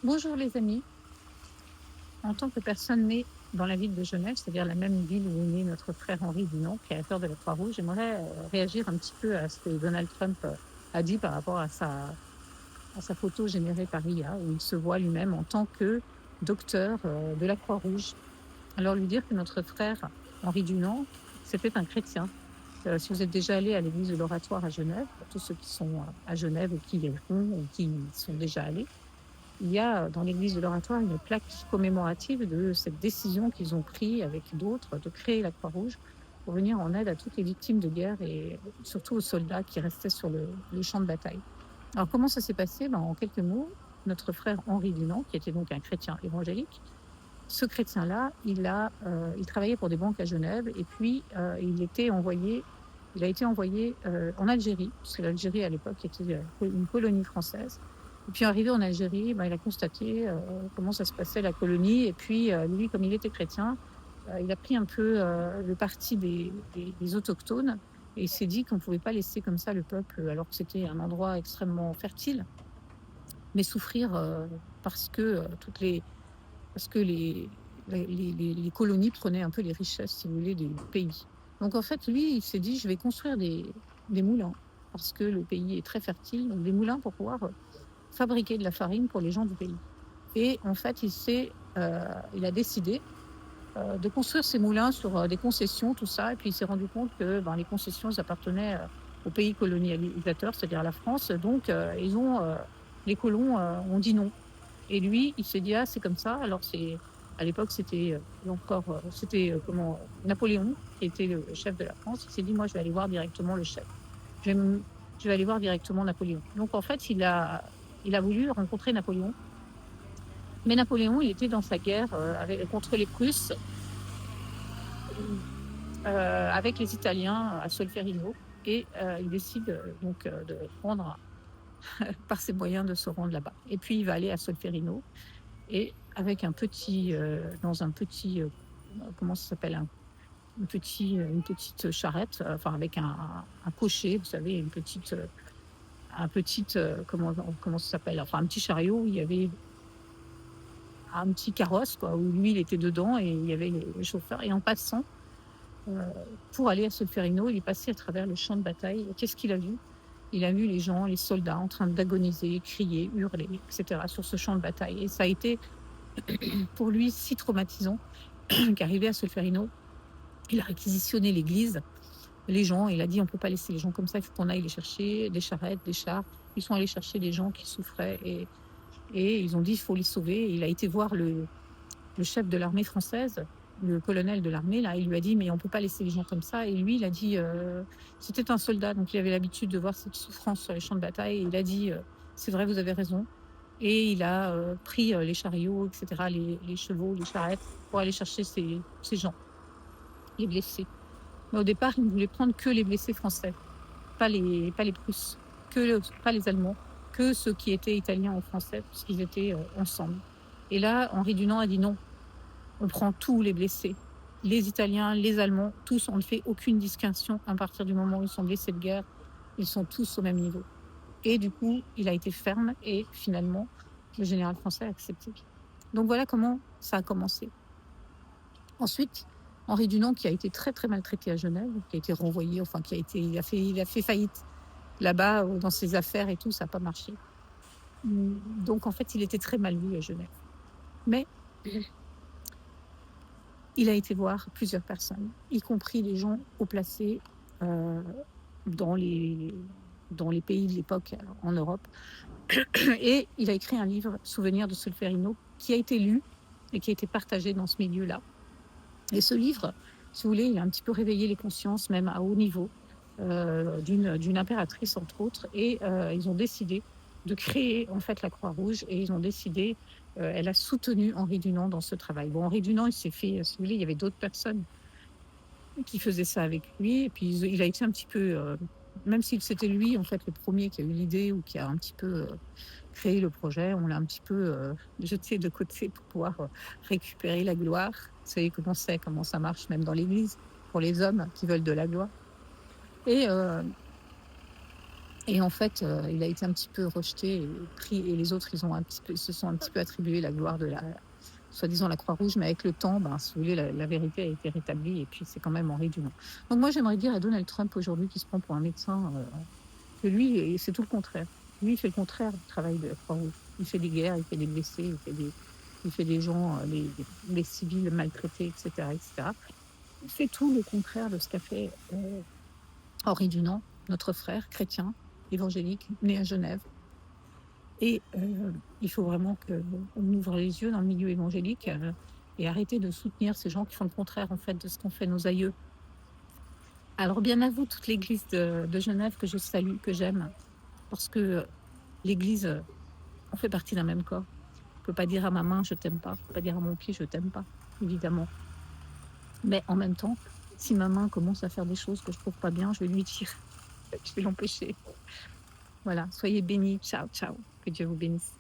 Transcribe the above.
Bonjour les amis. En tant que personne née dans la ville de Genève, c'est-à-dire la même ville où est né notre frère Henri Dunant, créateur de la Croix-Rouge, j'aimerais réagir un petit peu à ce que Donald Trump a dit par rapport à sa photo générée par IA, où il se voit lui-même en tant que docteur de la Croix-Rouge. Alors lui dire que notre frère Henri Dunant, c'était un chrétien. Si vous êtes déjà allé à l'église de l'Oratoire à Genève, pour tous ceux qui sont à Genève ou qui y vont ou qui y sont déjà allés, il y a dans l'église de l'Oratoire une plaque commémorative de cette décision qu'ils ont prise avec d'autres de créer la Croix-Rouge pour venir en aide à toutes les victimes de guerre et surtout aux soldats qui restaient sur le champ de bataille. Alors comment ça s'est passé? En quelques mots, notre frère Henri Dunant, qui était donc un chrétien évangélique, ce chrétien-là, il travaillait pour des banques à Genève et puis il a été envoyé en Algérie, parce que l'Algérie à l'époque était une colonie française. Et puis arrivé en Algérie, il a constaté comment ça se passait la colonie. Et puis lui, comme il était chrétien, il a pris un peu le parti des autochtones et il s'est dit qu'on ne pouvait pas laisser comme ça le peuple, alors que c'était un endroit extrêmement fertile, mais souffrir parce que les colonies prenaient un peu les richesses, si vous voulez, du pays. Donc en fait, lui, il s'est dit, je vais construire des moulins, parce que le pays est très fertile, donc des moulins pour pouvoir fabriquer de la farine pour les gens du pays. Et en fait, il a décidé de construire ces moulins sur des concessions, tout ça, et puis il s'est rendu compte que les concessions, elles appartenaient au pays colonisateur, c'est-à-dire la France, donc les colons ont dit non. Et lui, il s'est dit, ah, c'est comme ça. Alors, à l'époque, Napoléon, qui était le chef de la France. Il s'est dit, moi, je vais aller voir directement le chef. Je vais aller voir directement Napoléon. Donc, en fait, il a voulu rencontrer Napoléon. Mais Napoléon, il était dans sa guerre contre les Prusses, avec les Italiens à Solferino. Et il décide donc de prendre par ses moyens de se rendre là-bas. Et puis, il va aller à Solferino. Et avec dans un petit, comment ça s'appelle, une petite charrette, enfin avec un cocher, vous savez, comment ça s'appelle, enfin un petit chariot où il y avait un petit carrosse, quoi, où lui il était dedans et il y avait le chauffeur. Et en passant, pour aller à Solferino, il est passé à travers le champ de bataille. Et qu'est-ce qu'il a vu? Il a vu les gens, les soldats en train d'agoniser, crier, hurler, etc. sur ce champ de bataille. Et ça a été pour lui si traumatisant qu'arrivé à Solferino, il a réquisitionné l'église, les gens, il a dit on ne peut pas laisser les gens comme ça, il faut qu'on aille les chercher, des charrettes, des chars. Ils sont allés chercher des gens qui souffraient et ils ont dit il faut les sauver. Et il a été voir le chef de l'armée française, le colonel de l'armée, là, il lui a dit mais on ne peut pas laisser les gens comme ça. Et lui, il a dit, c'était un soldat, donc il avait l'habitude de voir cette souffrance sur les champs de bataille. Et il a dit c'est vrai, vous avez raison. Et il a pris les chariots, etc., les chevaux, les charrettes, pour aller chercher ces gens, les blessés. Mais au départ, il ne voulait prendre que les blessés français, pas les Prusses, pas les Allemands, que ceux qui étaient italiens ou français, puisqu'ils étaient ensemble. Et là, Henri Dunant a dit non, on prend tous les blessés. Les Italiens, les Allemands, tous, on ne fait aucune distinction à partir du moment où ils sont blessés de guerre, ils sont tous au même niveau. Et du coup, il a été ferme et finalement, le général français a accepté. Donc voilà comment ça a commencé. Ensuite, Henri Dunant, qui a été très très maltraité à Genève, qui a été renvoyé, enfin il a fait faillite là-bas dans ses affaires et tout, ça n'a pas marché. Donc en fait, il était très mal vu à Genève. Mais il a été voir plusieurs personnes, y compris les gens haut placés dans les pays de l'époque en Europe. Et il a écrit un livre, Souvenirs de Solferino, qui a été lu et qui a été partagé dans ce milieu-là. Et ce livre, si vous voulez, il a un petit peu réveillé les consciences, même à haut niveau, d'une impératrice, entre autres. Et ils ont décidé de créer, en fait, la Croix-Rouge. Et ils ont décidé, elle a soutenu Henri Dunant dans ce travail. Bon, Henri Dunant, il s'est fait, si vous voulez, il y avait d'autres personnes qui faisaient ça avec lui. Et puis, il a été un petit peu, même si c'était lui, en fait, le premier qui a eu l'idée ou qui a un petit peu créé le projet, on l'a un petit peu jeté de côté pour pouvoir récupérer la gloire. Vous savez comment ça marche, même dans l'Église, pour les hommes qui veulent de la gloire. Et Et en fait, il a été un petit peu rejeté et pris, et les autres, se sont un petit peu attribués la gloire de la soi-disant la Croix-Rouge, mais avec le temps, ben, si vous voulez, la vérité a été rétablie, et puis c'est quand même Henri Dunant. Donc moi, j'aimerais dire à Donald Trump aujourd'hui, qui se prend pour un médecin, que lui, c'est tout le contraire. Lui, il fait le contraire du travail de la Croix-Rouge. Il fait des guerres, il fait des blessés, il fait des gens, les civils maltraités, etc., etc. Il fait tout le contraire de ce qu'a fait Henri Dunant, notre frère chrétien, évangélique, né à Genève. Et il faut vraiment qu'on ouvre les yeux dans le milieu évangélique, et arrêter de soutenir ces gens qui font le contraire en fait de ce qu'ont fait nos aïeux. Alors bien à vous, toute l'église de Genève, que je salue, que j'aime, parce que l'église, on fait partie d'un même corps. Je ne peux pas dire à ma main je t'aime pas, je ne peux pas dire à mon pied je t'aime pas, évidemment. Mais en même temps, si ma main commence à faire des choses que je trouve pas bien, je vais lui dire, je vais l'empêcher. Voilà, soyez bénis, ciao, ciao, que Dieu vous bénisse.